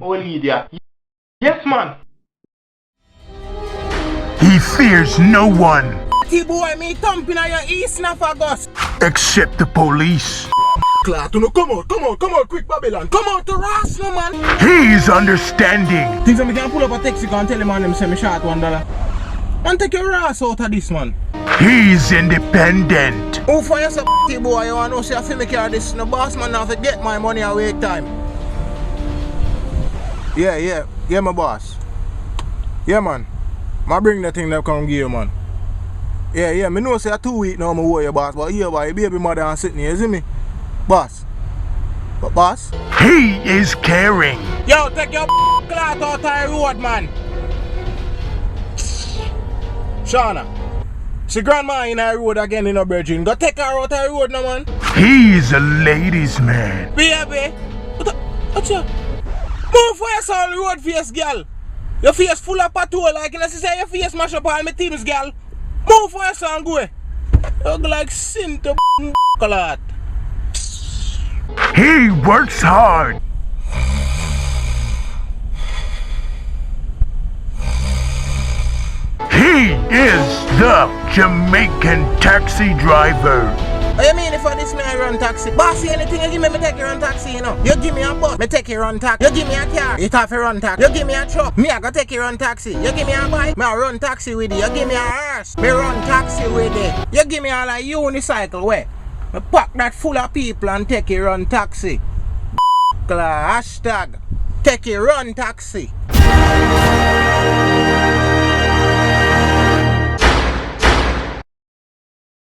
old idiot. Yes, man. He fears no one Boy, me thumping on your east Nafagus. except the police. Clato, no, come on, quick Babylon. Come out to Ross, no man. He's understanding. Things that me can pull up a taxi and tell him on them say me short $1. And take your ass out of this man. He's independent. Who for you so boy, you want to say I feel me carry this. No boss man now to get my money and wait time. Yeah, my boss. Yeah, man. I bring the thing that come give you, man. Yeah, me know say I 2 weeks now I owe you, boss, but here, boy, baby mother and sitting here, you see me? Boss. But boss? He is caring. Yo, take your cloth out of the road, man. Shauna. See grandma in the road again in her bedroom. Go take her out of the road now, man. He's a ladies' man. Baby. What's your... Move for yourself, road face, girl. Your face full of patrol, like you know, say your face mash up all my teams, girl. Move for yourself and go. You look like sin to clot. He works hard. He is the Jamaican taxi driver. What you mean if I this me I run taxi? Bossy, anything you give me take you run taxi, you know. You give me a bus, me take you run taxi. You give me a car, it have to run taxi. You give me a truck, me I go take you run taxi. You give me a bike, me I run taxi with it. You give me a horse, me run taxi with it. You give me a like unicycle, where? Me pack that full of people and take you run taxi. Hashtag, take you run taxi.